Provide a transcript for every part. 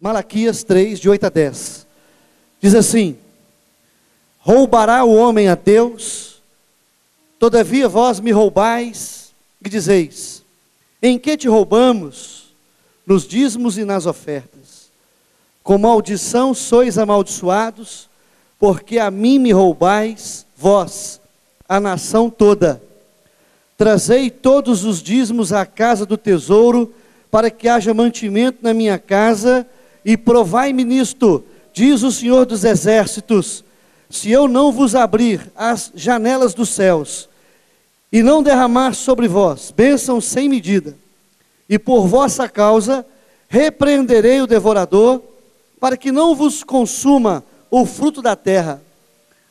Malaquias 3, de 8 a 10. Diz assim: roubará o homem a Deus? Todavia vós me roubais e dizeis: em que te roubamos? Nos dízimos e nas ofertas. Com maldição sois amaldiçoados, porque a mim me roubais, vós, a nação toda. Trazei todos os dízimos à casa do tesouro, para que haja mantimento na minha casa, e provai-me nisto, diz o Senhor dos Exércitos, se eu não vos abrir as janelas dos céus, e não derramar sobre vós bênção sem medida, e por vossa causa repreenderei o devorador, para que não vos consuma o fruto da terra.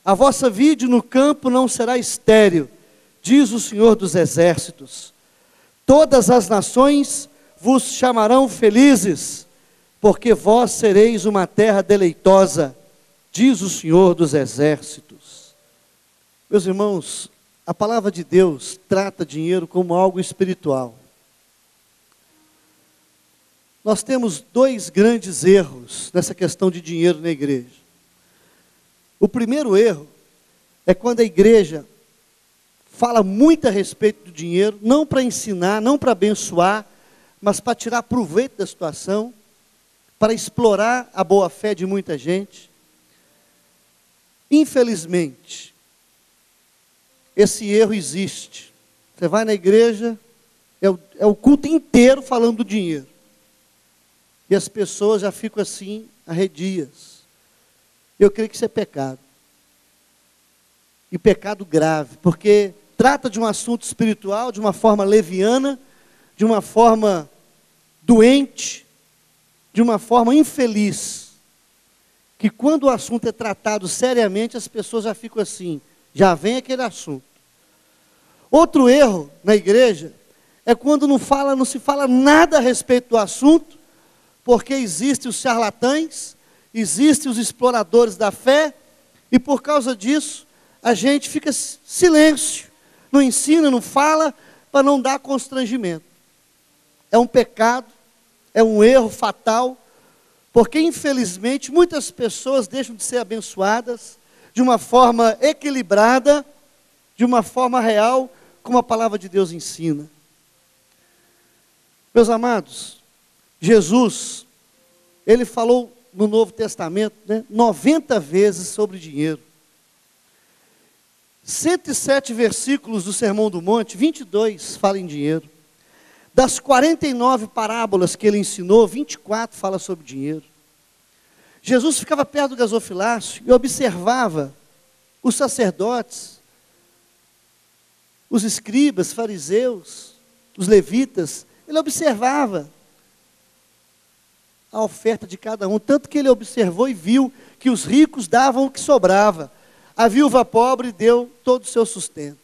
A vossa vide no campo não será estéril, diz o Senhor dos Exércitos. Todas as nações vos chamarão felizes, porque vós sereis uma terra deleitosa, diz o Senhor dos Exércitos. Meus irmãos, a palavra de Deus trata dinheiro como algo espiritual. Nós temos dois grandes erros nessa questão de dinheiro na igreja. O primeiro erro é quando a igreja fala muito a respeito do dinheiro, não para ensinar, não para abençoar, mas para tirar proveito da situação, para explorar a boa-fé de muita gente. Infelizmente, esse erro existe. Você vai na igreja, é o culto inteiro falando do dinheiro. E as pessoas já ficam assim, arredias. Eu creio que isso é pecado. E pecado grave, porque trata de um assunto espiritual, de uma forma leviana, de uma forma doente, de uma forma infeliz. Que quando o assunto é tratado seriamente, as pessoas já ficam assim, já vem aquele assunto. Outro erro na igreja é quando não se fala nada a respeito do assunto, porque existem os charlatães, existem os exploradores da fé, e por causa disso, a gente fica silêncio, não ensina, não fala, para não dar constrangimento. É um pecado, é um erro fatal, porque infelizmente muitas pessoas deixam de ser abençoadas de uma forma equilibrada, de uma forma real, como a palavra de Deus ensina. Meus amados, Jesus, ele falou no Novo Testamento, 90 vezes sobre dinheiro. 107 versículos do Sermão do Monte, 22 falam em dinheiro. Das 49 parábolas que ele ensinou, 24 falam sobre dinheiro. Jesus ficava perto do gasofilácio e observava os sacerdotes, os escribas, fariseus, os levitas. Ele observava a oferta de cada um, tanto que ele observou e viu que os ricos davam o que sobrava. A viúva pobre deu todo o seu sustento.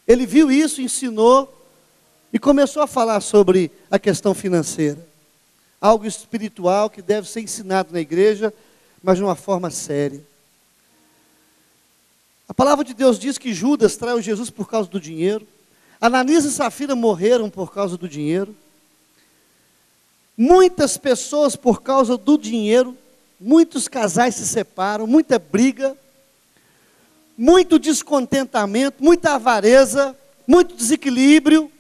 Ele viu isso, ensinou e começou a falar sobre a questão financeira. Algo espiritual que deve ser ensinado na igreja, mas de uma forma séria. A palavra de Deus diz que Judas traiu Jesus por causa do dinheiro. Ananias e Safira morreram por causa do dinheiro. Muitas pessoas por causa do dinheiro, muitos casais se separam, muita briga, muito descontentamento, muita avareza, muito desequilíbrio.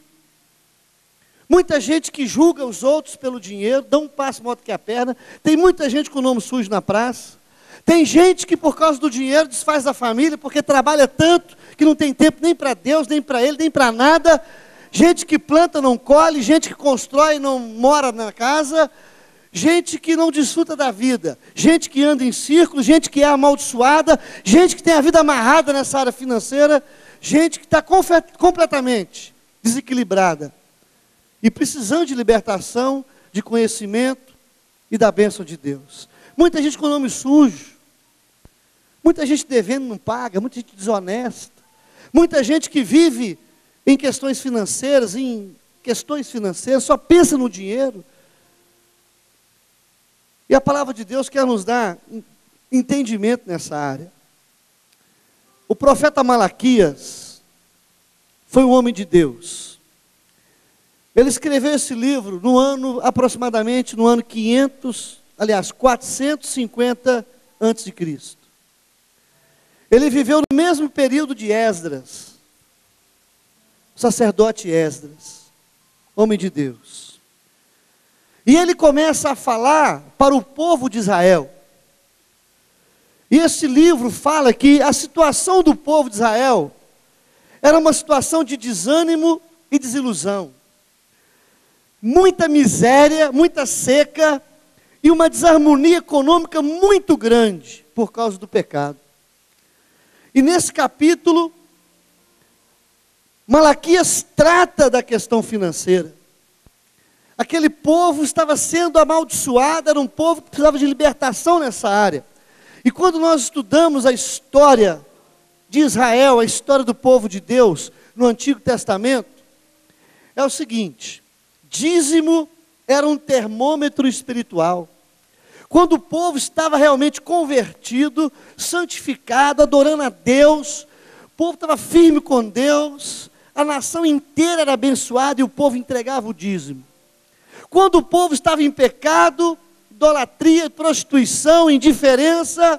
Muita gente que julga os outros pelo dinheiro, dá um passo maior do que a perna. Tem muita gente com o nome sujo na praça. Tem gente que por causa do dinheiro desfaz a família, porque trabalha tanto que não tem tempo nem para Deus, nem para ele, nem para nada. Gente que planta não colhe, gente que constrói não mora na casa, gente que não desfruta da vida, gente que anda em círculo, gente que é amaldiçoada, gente que tem a vida amarrada nessa área financeira, gente que está completamente desequilibrada e precisando de libertação, de conhecimento e da bênção de Deus. Muita gente com nome sujo, muita gente devendo não paga, muita gente desonesta, muita gente que vive em questões financeiras, só pensa no dinheiro. E a palavra de Deus quer nos dar entendimento nessa área. O profeta Malaquias foi um homem de Deus. Ele escreveu esse livro aproximadamente no ano 500 aliás, 450 antes de Cristo. Ele viveu no mesmo período de Esdras, o sacerdote Esdras, homem de Deus. E ele começa a falar para o povo de Israel. E esse livro fala que a situação do povo de Israel era uma situação de desânimo e desilusão. Muita miséria, muita seca e uma desarmonia econômica muito grande por causa do pecado. E nesse capítulo, Malaquias trata da questão financeira. Aquele povo estava sendo amaldiçoado, era um povo que precisava de libertação nessa área. E quando nós estudamos a história de Israel, a história do povo de Deus no Antigo Testamento, é o seguinte: dízimo era um termômetro espiritual. Quando o povo estava realmente convertido, santificado, adorando a Deus, o povo estava firme com Deus, a nação inteira era abençoada e o povo entregava o dízimo. Quando o povo estava em pecado, idolatria, prostituição, indiferença,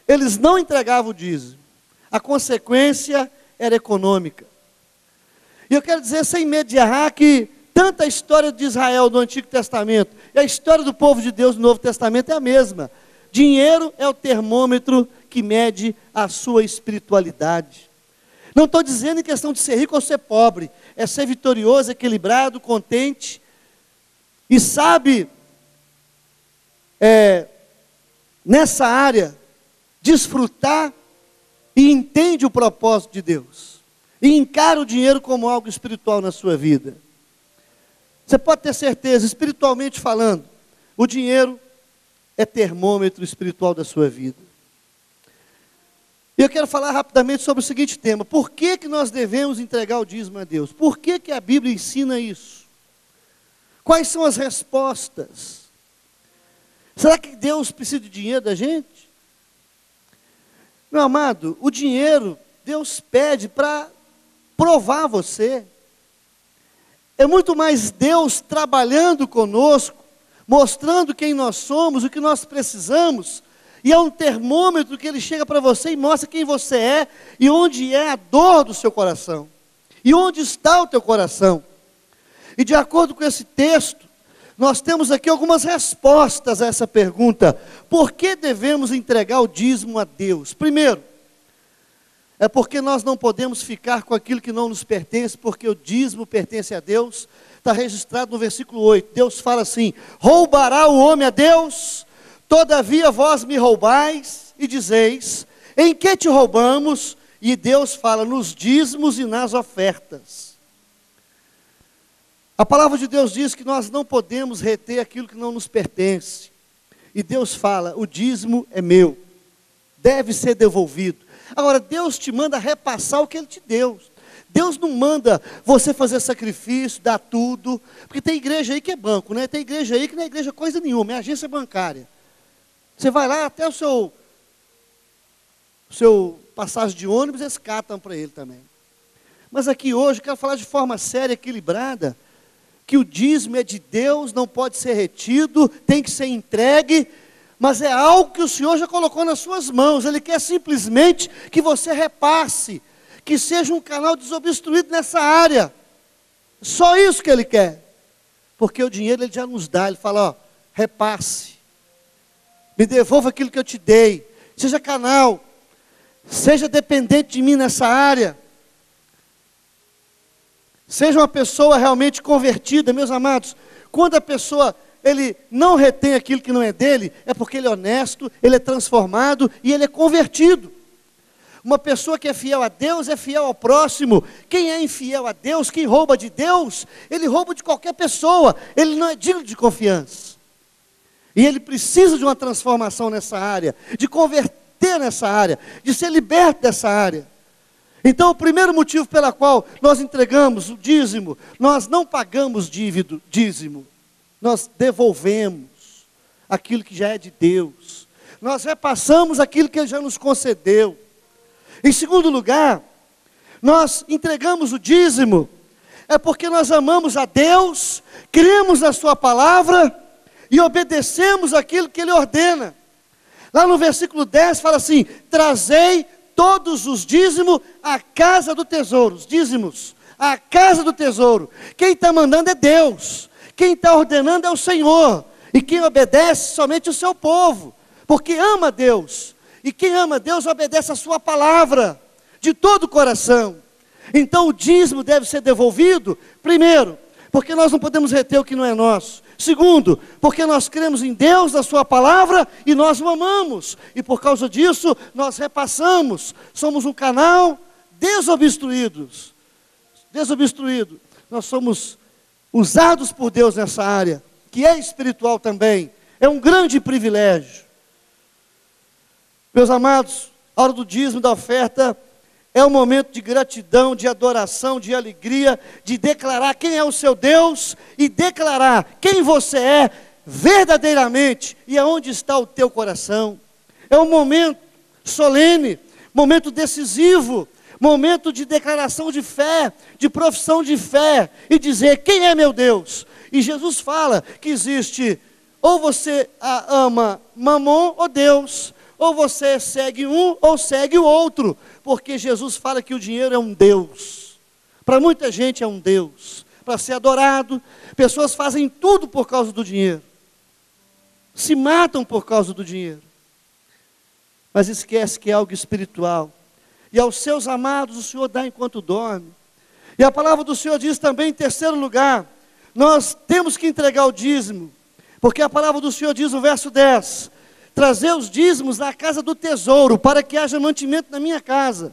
eles não entregavam o dízimo. A consequência era econômica. E eu quero dizer, sem medo de errar, que tanto a história de Israel do Antigo Testamento e a história do povo de Deus do Novo Testamento é a mesma. Dinheiro é o termômetro que mede a sua espiritualidade. Não estou dizendo em questão de ser rico ou ser pobre, é ser vitorioso, equilibrado, contente e sabe, nessa área, desfrutar e entende o propósito de Deus. E encara o dinheiro como algo espiritual na sua vida. Você pode ter certeza, espiritualmente falando, o dinheiro é termômetro espiritual da sua vida. E eu quero falar rapidamente sobre o seguinte tema: por que que nós devemos entregar o dízimo a Deus? Por que que a Bíblia ensina isso? Quais são as respostas? Será que Deus precisa de dinheiro da gente? Meu amado, o dinheiro Deus pede para provar você. É muito mais Deus trabalhando conosco, mostrando quem nós somos, o que nós precisamos, e é um termômetro que Ele chega para você e mostra quem você é, e onde é a dor do seu coração, e onde está o teu coração. E de acordo com esse texto, nós temos aqui algumas respostas a essa pergunta: por que devemos entregar o dízimo a Deus? Primeiro, é porque nós não podemos ficar com aquilo que não nos pertence, porque o dízimo pertence a Deus. Está registrado no versículo 8, Deus fala assim: roubará o homem a Deus? Todavia vós me roubais e dizeis: em que te roubamos? E Deus fala: nos dízimos e nas ofertas. A palavra de Deus diz que nós não podemos reter aquilo que não nos pertence. E Deus fala: o dízimo é meu, deve ser devolvido. Agora, Deus te manda repassar o que Ele te deu. Deus não manda você fazer sacrifício, dar tudo. Porque tem igreja aí que é banco, né? Tem igreja aí que não é igreja coisa nenhuma, é agência bancária. Você vai lá, até o seu passagem de ônibus, eles catam para ele também. Mas aqui hoje, eu quero falar de forma séria, equilibrada, que o dízimo é de Deus, não pode ser retido, tem que ser entregue, mas é algo que o Senhor já colocou nas suas mãos. Ele quer simplesmente que você repasse, que seja um canal desobstruído nessa área. Só isso que Ele quer. Porque o dinheiro Ele já nos dá. Ele fala: ó, repasse, me devolva aquilo que eu te dei, seja canal, seja dependente de mim nessa área, seja uma pessoa realmente convertida. Meus amados, quando a pessoa, ele não retém aquilo que não é dele, é porque ele é honesto, ele é transformado e ele é convertido. Uma pessoa que é fiel a Deus é fiel ao próximo. Quem é infiel a Deus, quem rouba de Deus, ele rouba de qualquer pessoa, ele não é digno de confiança. E ele precisa de uma transformação nessa área, de converter nessa área, de ser liberto dessa área. Então, o primeiro motivo pela qual nós entregamos o dízimo, nós não pagamos dízimo, nós devolvemos aquilo que já é de Deus, nós repassamos aquilo que Ele já nos concedeu. Em segundo lugar, nós entregamos o dízimo, é porque nós amamos a Deus, cremos na Sua palavra, e obedecemos aquilo que Ele ordena. Lá no versículo 10 fala assim: trazei todos os dízimos à casa do tesouro. Os dízimos, à casa do tesouro. Quem está mandando é Deus. Quem está ordenando é o Senhor. E quem obedece somente o seu povo. Porque ama Deus. E quem ama Deus obedece a sua palavra. De todo o coração. Então o dízimo deve ser devolvido. Primeiro, porque nós não podemos reter o que não é nosso. Segundo, porque nós cremos em Deus, na sua palavra, e nós o amamos. E por causa disso, nós repassamos. Somos um canal desobstruído. Nós somos usados por Deus nessa área, que é espiritual também. É um grande privilégio. Meus amados, a hora do dízimo, da oferta, é um momento de gratidão, de adoração, de alegria, de declarar quem é o seu Deus e declarar quem você é verdadeiramente e aonde está o teu coração. É um momento solene, momento decisivo, momento de declaração de fé, de profissão de fé e dizer quem é meu Deus. E Jesus fala que existe, ou você ama Mamon ou Deus, ou você segue um ou segue o outro, porque Jesus fala que o dinheiro é um Deus. Para muita gente é um Deus, para ser adorado. Pessoas fazem tudo por causa do dinheiro, se matam por causa do dinheiro, mas esquece que é algo espiritual. E aos seus amados o Senhor dá enquanto dorme. E a palavra do Senhor diz também, em terceiro lugar, nós temos que entregar o dízimo, porque a palavra do Senhor diz no verso 10, trazer os dízimos à casa do tesouro, para que haja mantimento na minha casa.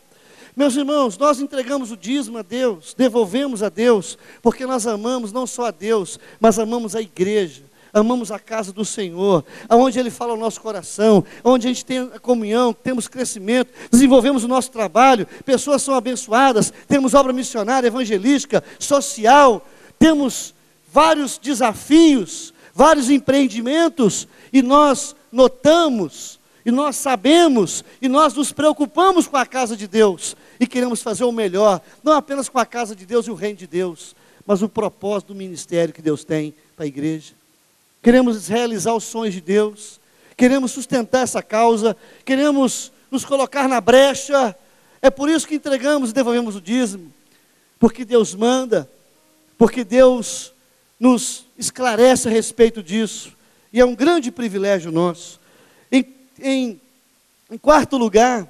Meus irmãos, nós entregamos o dízimo a Deus, devolvemos a Deus, porque nós amamos não só a Deus, mas amamos a igreja, amamos a casa do Senhor, aonde Ele fala ao nosso coração, onde a gente tem a comunhão, temos crescimento, desenvolvemos o nosso trabalho, pessoas são abençoadas, temos obra missionária, evangelística, social, temos vários desafios, vários empreendimentos, e nós notamos, e nós sabemos, e nós nos preocupamos com a casa de Deus, e queremos fazer o melhor, não apenas com a casa de Deus e o reino de Deus, mas o propósito do ministério que Deus tem para a igreja. Queremos realizar os sonhos de Deus, queremos sustentar essa causa, queremos nos colocar na brecha. É por isso que entregamos e devolvemos o dízimo, porque Deus manda, porque Deus nos esclarece a respeito disso, e é um grande privilégio nosso. Em quarto lugar,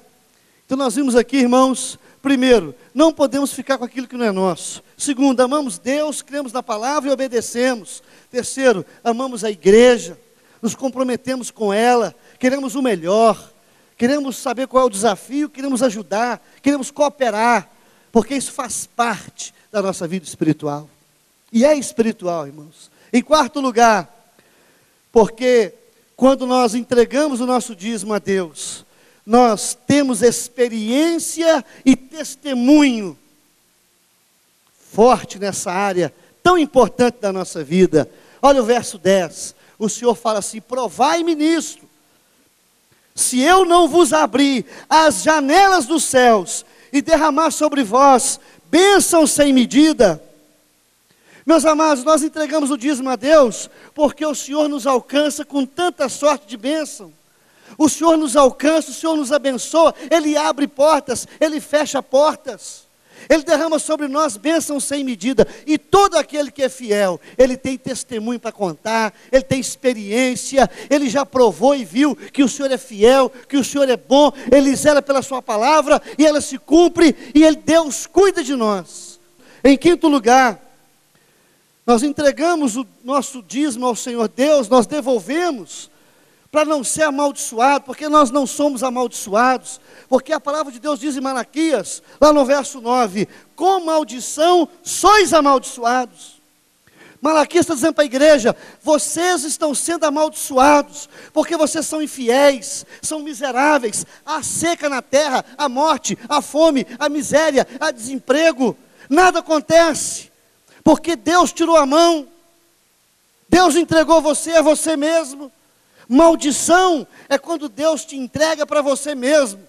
então nós vimos aqui, irmãos, primeiro, não podemos ficar com aquilo que não é nosso. Segundo, amamos Deus, cremos na palavra e obedecemos. Terceiro, amamos a igreja, nos comprometemos com ela, queremos o melhor, queremos saber qual é o desafio, queremos ajudar, queremos cooperar, porque isso faz parte da nossa vida espiritual. E é espiritual, irmãos. Em quarto lugar, porque quando nós entregamos o nosso dízimo a Deus, nós temos experiência e testemunho forte nessa área tão importante da nossa vida. Olha o verso 10, o Senhor fala assim: provai-me nisto, se eu não vos abrir as janelas dos céus e derramar sobre vós bênção sem medida. Meus amados, nós entregamos o dízimo a Deus, porque o Senhor nos alcança com tanta sorte de bênção. O Senhor nos alcança, o Senhor nos abençoa, Ele abre portas, Ele fecha portas. Ele derrama sobre nós bênçãos sem medida, e todo aquele que é fiel, ele tem testemunho para contar, ele tem experiência, ele já provou e viu que o Senhor é fiel, que o Senhor é bom, Ele zela pela sua palavra, e ela se cumpre, e Deus cuida de nós. Em quinto lugar, nós entregamos o nosso dízimo ao Senhor Deus, nós devolvemos, para não ser amaldiçoado, porque nós não somos amaldiçoados, porque a palavra de Deus diz em Malaquias, lá no verso 9, com maldição sois amaldiçoados. Malaquias está dizendo para a igreja, vocês estão sendo amaldiçoados, porque vocês são infiéis, são miseráveis, há seca na terra, a morte, a fome, a miséria, a desemprego, nada acontece, porque Deus tirou a mão, Deus entregou você a você mesmo. Maldição é quando Deus te entrega para você mesmo,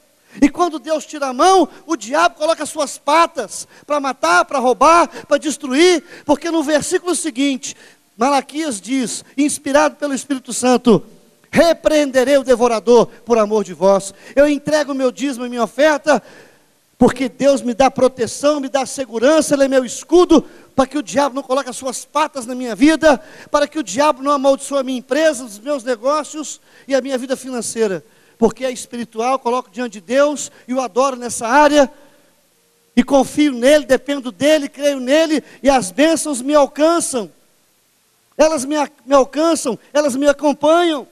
e quando Deus tira a mão, o diabo coloca as suas patas, para matar, para roubar, para destruir, porque no versículo seguinte, Malaquias diz, inspirado pelo Espírito Santo: repreenderei o devorador por amor de vós. Eu entrego o meu dízimo e minha oferta, porque Deus me dá proteção, me dá segurança, Ele é meu escudo, para que o diabo não coloque as suas patas na minha vida, para que o diabo não amaldiçoe a minha empresa, os meus negócios e a minha vida financeira. Porque é espiritual, coloco diante de Deus e o adoro nessa área, e confio nele, dependo dele, creio nele, e as bênçãos me alcançam. Elas me alcançam, elas me acompanham.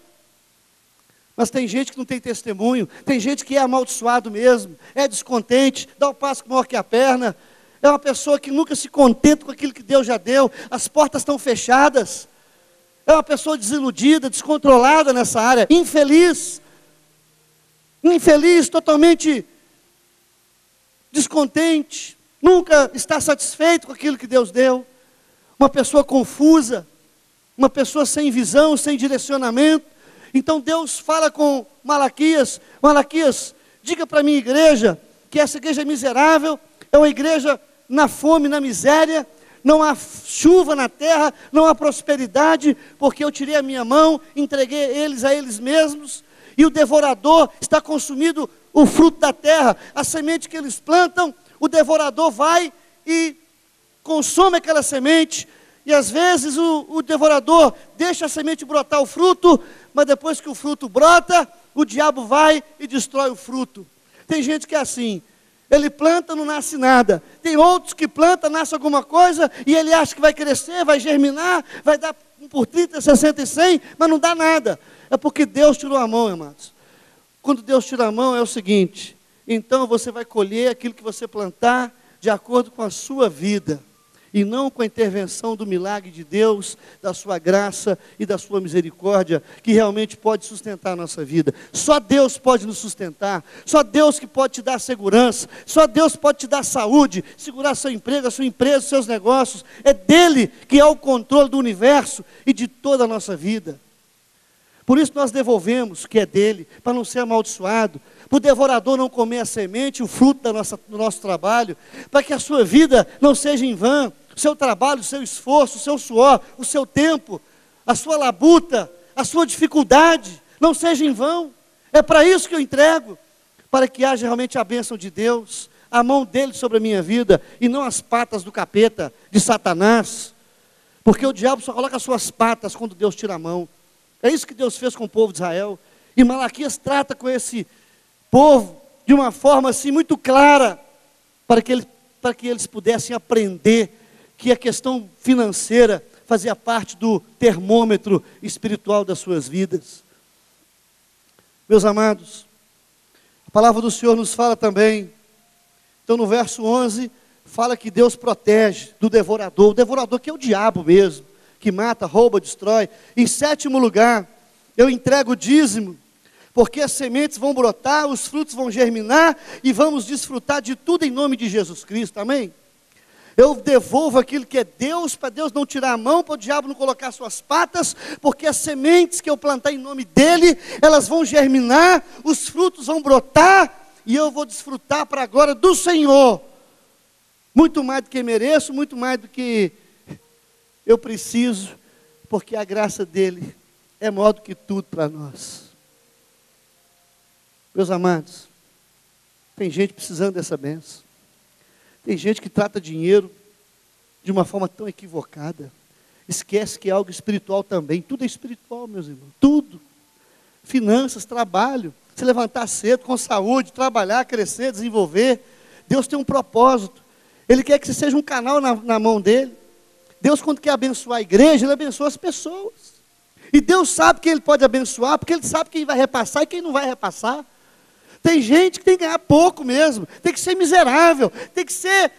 Mas tem gente que não tem testemunho, tem gente que é amaldiçoado mesmo, é descontente, dá o passo maior que a perna, é uma pessoa que nunca se contenta com aquilo que Deus já deu, as portas estão fechadas, é uma pessoa desiludida, descontrolada nessa área, infeliz, totalmente descontente, nunca está satisfeito com aquilo que Deus deu, uma pessoa confusa, uma pessoa sem visão, sem direcionamento. Então Deus fala com Malaquias: Malaquias, diga para a minha igreja, que essa igreja é miserável, é uma igreja na fome, na miséria, não há chuva na terra, não há prosperidade, porque eu tirei a minha mão, entreguei eles a eles mesmos, e o devorador está consumindo o fruto da terra, a semente que eles plantam, o devorador vai e consome aquela semente, e às vezes o devorador deixa a semente brotar o fruto, mas depois que o fruto brota, o diabo vai e destrói o fruto. Tem gente que é assim, ele planta, não nasce nada. Tem outros que planta, nasce alguma coisa, e ele acha que vai crescer, vai germinar, vai dar por 30, 60 e 100, mas não dá nada. É porque Deus tirou a mão, amados. Quando Deus tira a mão é o seguinte: então você vai colher aquilo que você plantar de acordo com a sua vida, e não com a intervenção do milagre de Deus, da sua graça e da sua misericórdia, que realmente pode sustentar a nossa vida. Só Deus pode nos sustentar, só Deus que pode te dar segurança, só Deus pode te dar saúde, segurar seu emprego, a sua empresa, seus negócios. É dele que é o controle do universo e de toda a nossa vida. Por isso nós devolvemos o que é dele, para não ser amaldiçoado, para o devorador não comer a semente, o fruto do nosso trabalho, para que a sua vida não seja em vão, o seu trabalho, o seu esforço, o seu suor, o seu tempo, a sua labuta, a sua dificuldade, não seja em vão. É para isso que eu entrego, para que haja realmente a bênção de Deus, a mão dele sobre a minha vida, e não as patas do capeta, de Satanás, porque o diabo só coloca as suas patas quando Deus tira a mão. É isso que Deus fez com o povo de Israel, e Malaquias trata com esse povo de uma forma assim muito clara, para que eles pudessem aprender que a questão financeira fazia parte do termômetro espiritual das suas vidas. Meus amados, a palavra do Senhor nos fala também, então no verso 11, fala que Deus protege do devorador, o devorador que é o diabo mesmo, que mata, rouba, destrói. Em 7º lugar, eu entrego o dízimo, porque as sementes vão brotar, os frutos vão germinar, e vamos desfrutar de tudo em nome de Jesus Cristo, amém? Eu devolvo aquilo que é Deus, para Deus não tirar a mão, para o diabo não colocar suas patas, porque as sementes que eu plantar em nome dEle, elas vão germinar, os frutos vão brotar, e eu vou desfrutar para a glória do Senhor, muito mais do que mereço, muito mais do que eu preciso, porque a graça dEle é maior do que tudo para nós. Meus amados, tem gente precisando dessa bênção. Tem gente que trata dinheiro de uma forma tão equivocada. Esquece que é algo espiritual também. Tudo é espiritual, meus irmãos. Tudo. Finanças, trabalho. Se levantar cedo, com saúde, trabalhar, crescer, desenvolver. Deus tem um propósito. Ele quer que você seja um canal na mão dele. Deus, quando quer abençoar a igreja, Ele abençoa as pessoas. E Deus sabe quem Ele pode abençoar, porque Ele sabe quem vai repassar e quem não vai repassar. Tem gente que tem que ganhar pouco mesmo, tem que ser miserável, tem que ser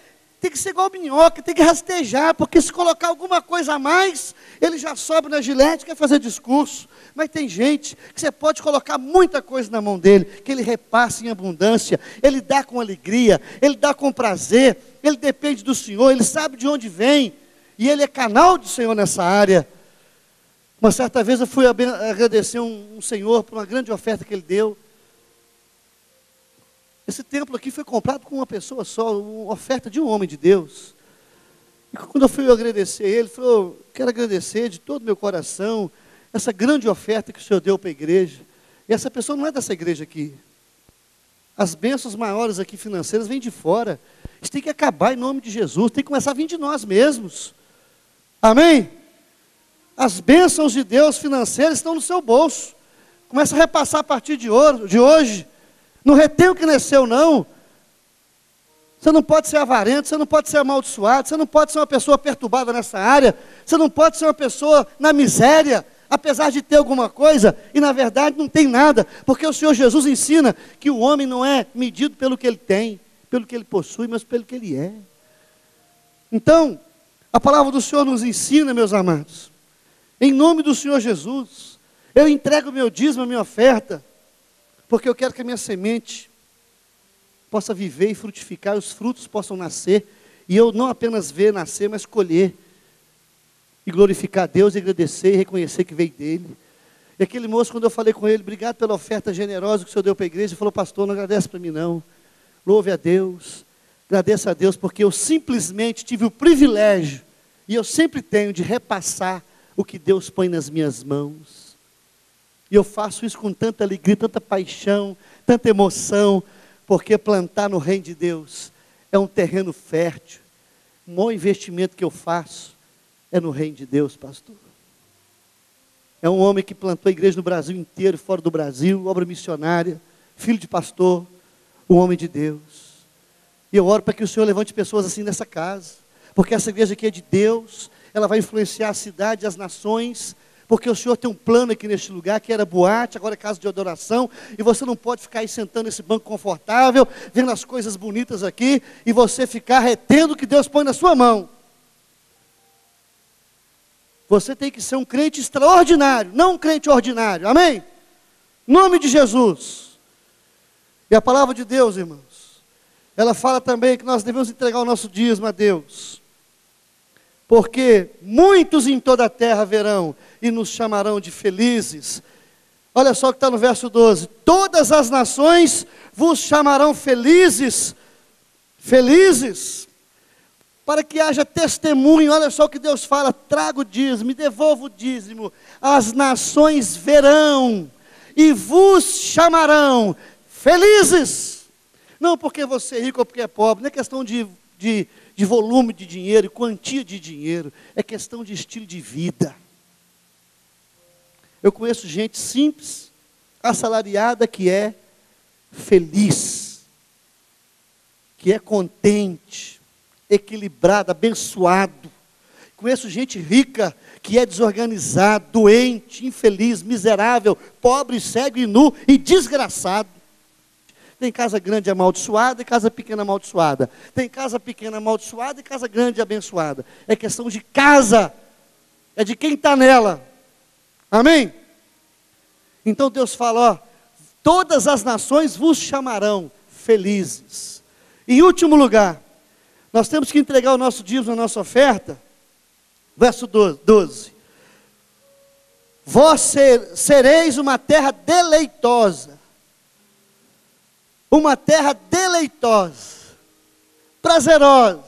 igual minhoca, tem que rastejar, porque se colocar alguma coisa a mais, ele já sobe na gilete e quer fazer discurso. Mas tem gente que você pode colocar muita coisa na mão dele, que ele repassa em abundância, ele dá com alegria, ele dá com prazer, ele depende do Senhor, ele sabe de onde vem, e ele é canal do Senhor nessa área. Uma certa vez eu fui agradecer um senhor por uma grande oferta que ele deu. Esse templo aqui foi comprado com uma pessoa só, uma oferta de um homem de Deus. E quando eu fui agradecer ele falou, quero agradecer de todo o meu coração essa grande oferta que o senhor deu para a igreja. E essa pessoa não é dessa igreja aqui. As bênçãos maiores aqui financeiras vêm de fora. Isso tem que acabar em nome de Jesus, tem que começar a vir de nós mesmos. Amém? As bênçãos de Deus financeiras estão no seu bolso. Começa a repassar a partir de hoje. Não retém o que nasceu, não. Você não pode ser avarento, você não pode ser amaldiçoado, você não pode ser uma pessoa perturbada nessa área, você não pode ser uma pessoa na miséria, apesar de ter alguma coisa, e na verdade não tem nada, porque o Senhor Jesus ensina que o homem não é medido pelo que ele tem, pelo que ele possui, mas pelo que ele é. Então, a palavra do Senhor nos ensina, meus amados, em nome do Senhor Jesus, eu entrego o meu dízimo, a minha oferta, porque eu quero que a minha semente possa viver e frutificar, os frutos possam nascer, e eu não apenas ver nascer, mas colher, e glorificar a Deus, e agradecer, e reconhecer que veio dele. E aquele moço, quando eu falei com ele, obrigado pela oferta generosa que o senhor deu para a igreja, ele falou, pastor, não agradece para mim não, louve a Deus, agradeça a Deus, porque eu simplesmente tive o privilégio, e eu sempre tenho de repassar o que Deus põe nas minhas mãos, e eu faço isso com tanta alegria, tanta paixão, tanta emoção, porque plantar no reino de Deus é um terreno fértil. O maior investimento que eu faço é no reino de Deus, pastor. É um homem que plantou a igreja no Brasil inteiro, fora do Brasil, obra missionária, filho de pastor, um homem de Deus. E eu oro para que o Senhor levante pessoas assim nessa casa, porque essa igreja aqui é de Deus, ela vai influenciar a cidade, as nações, porque o Senhor tem um plano aqui neste lugar, que era boate, agora é casa de adoração, e você não pode ficar aí sentando nesse banco confortável, vendo as coisas bonitas aqui, e você ficar retendo o que Deus põe na sua mão. Você tem que ser um crente extraordinário, não um crente ordinário, amém? Em nome de Jesus. E a palavra de Deus, irmãos, ela fala também que nós devemos entregar o nosso dízimo a Deus, porque muitos em toda a terra verão e nos chamarão de felizes. Olha só o que está no verso 12: todas as nações vos chamarão felizes, felizes, para que haja testemunho. Olha só o que Deus fala, traga o dízimo, me devolva o dízimo, as nações verão e vos chamarão felizes, não porque você é rico ou porque é pobre, não é questão de volume de dinheiro, quantia de dinheiro, é questão de estilo de vida. Eu conheço gente simples, assalariada, que é feliz, que é contente, equilibrado, abençoado. Conheço gente rica, que é desorganizado, doente, infeliz, miserável, pobre, cego e nu e desgraçado. Tem casa grande amaldiçoada e casa pequena amaldiçoada. Tem casa pequena amaldiçoada e casa grande abençoada. É questão de casa, é de quem está nela. Amém? Então Deus fala, ó, todas as nações vos chamarão felizes. Em último lugar, nós temos que entregar o nosso dízimo, a nossa oferta. Verso 12. Vós sereis uma terra deleitosa. Uma terra deleitosa, prazerosa.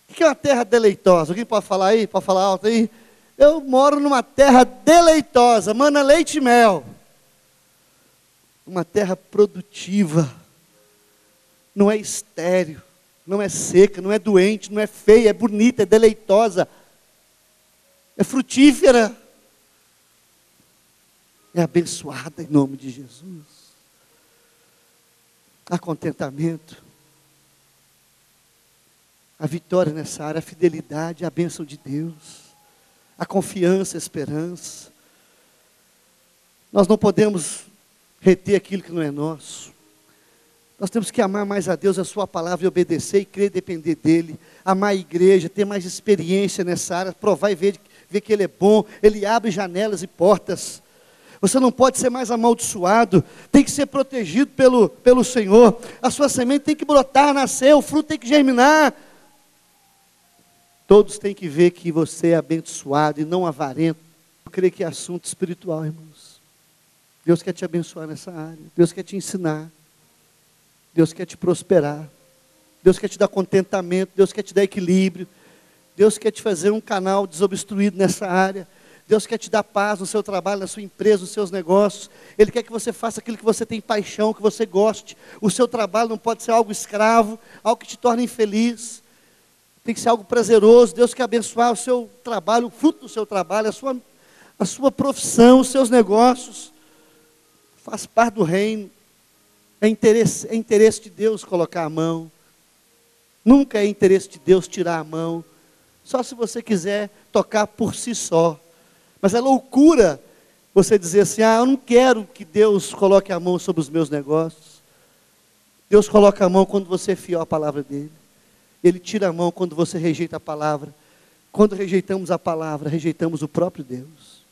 O que é uma terra deleitosa? Alguém pode falar aí? Pode falar alto aí? Eu moro numa terra deleitosa, mana leite e mel. Uma terra produtiva. Não é estéril, não é seca, não é doente, não é feia, é bonita, é deleitosa. É frutífera. É abençoada em nome de Jesus. Há contentamento, a vitória nessa área, a fidelidade, a bênção de Deus, a confiança, a esperança. Nós não podemos reter aquilo que não é nosso. Nós temos que amar mais a Deus, a sua palavra, e obedecer e crer, depender dEle, amar a igreja, ter mais experiência nessa área, provar e ver que Ele é bom, Ele abre janelas e portas. Você não pode ser mais amaldiçoado, tem que ser protegido pelo Senhor. A sua semente tem que brotar, nascer, o fruto tem que germinar. Todos têm que ver que você é abençoado e não avarento. Eu creio que é assunto espiritual, irmãos. Deus quer te abençoar nessa área, Deus quer te ensinar, Deus quer te prosperar. Deus quer te dar contentamento, Deus quer te dar equilíbrio, Deus quer te fazer um canal desobstruído nessa área, Deus quer te dar paz no seu trabalho, na sua empresa, nos seus negócios. Ele quer que você faça aquilo que você tem paixão, que você goste. O seu trabalho não pode ser algo escravo, algo que te torne infeliz. Tem que ser algo prazeroso. Deus quer abençoar o seu trabalho, o fruto do seu trabalho, a sua profissão, os seus negócios. Faz parte do reino. É interesse de Deus colocar a mão. Nunca é interesse de Deus tirar a mão. Só se você quiser tocar por si só. Mas é loucura você dizer assim, eu não quero que Deus coloque a mão sobre os meus negócios. Deus coloca a mão quando você é fiel à palavra dele. Ele tira a mão quando você rejeita a palavra. Quando rejeitamos a palavra, rejeitamos o próprio Deus.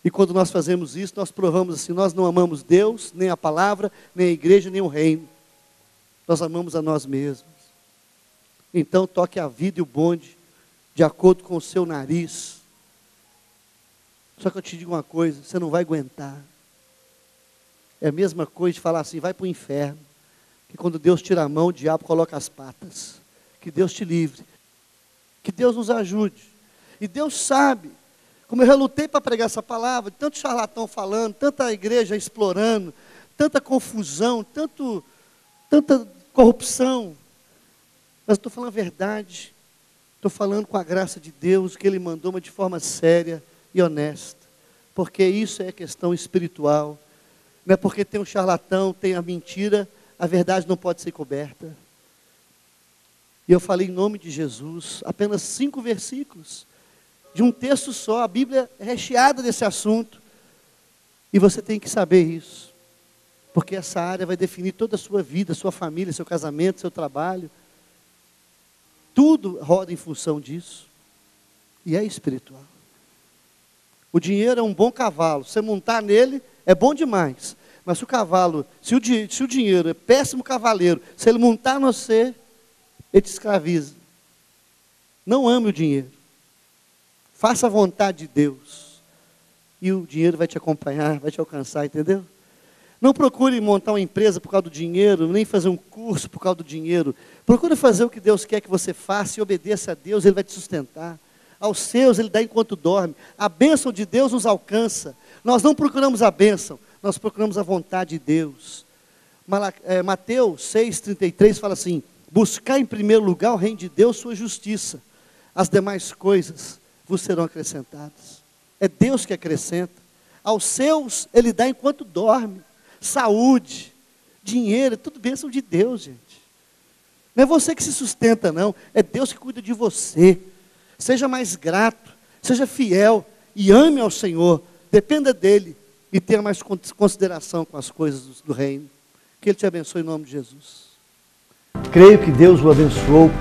E quando nós fazemos isso, nós provamos assim, nós não amamos Deus, nem a palavra, nem a igreja, nem o reino. Nós amamos a nós mesmos. Então toque a vida e o bonde, de acordo com o seu nariz. Só que eu te digo uma coisa, você não vai aguentar. É a mesma coisa de falar assim, vai para o inferno. Que quando Deus tira a mão, o diabo coloca as patas. Que Deus te livre. Que Deus nos ajude. E Deus sabe, como eu relutei para pregar essa palavra, tanto charlatão falando, tanta igreja explorando, tanta confusão, tanta corrupção. Mas estou falando a verdade. Estou falando com a graça de Deus, que Ele mandou, mas de forma séria e honesta, porque isso é questão espiritual. Não é porque tem um charlatão, tem a mentira, a verdade não pode ser coberta. E eu falei em nome de Jesus, apenas 5 versículos, de um texto só. A Bíblia é recheada desse assunto, e você tem que saber isso, porque essa área vai definir toda a sua vida, sua família, seu casamento, seu trabalho. Tudo roda em função disso, e é espiritual. O dinheiro é um bom cavalo, você montar nele é bom demais. Mas se o cavalo, se o dinheiro é péssimo cavaleiro, se ele montar no você, ele te escraviza. Não ame o dinheiro. Faça a vontade de Deus. E o dinheiro vai te acompanhar, vai te alcançar, entendeu? Não procure montar uma empresa por causa do dinheiro, nem fazer um curso por causa do dinheiro. Procure fazer o que Deus quer que você faça e obedeça a Deus, Ele vai te sustentar. Aos seus Ele dá enquanto dorme. A bênção de Deus nos alcança. Nós não procuramos a bênção, nós procuramos a vontade de Deus. Mateus 6,33 fala assim, buscar em primeiro lugar o reino de Deus, sua justiça. As demais coisas vos serão acrescentadas. É Deus que acrescenta. Aos seus Ele dá enquanto dorme. Saúde, dinheiro, é tudo bênção de Deus, gente. Não é você que se sustenta, não. É Deus que cuida de você. Seja mais grato, seja fiel e ame ao Senhor. Dependa dEle e tenha mais consideração com as coisas do reino. Que Ele te abençoe em nome de Jesus. Creio que Deus o abençoou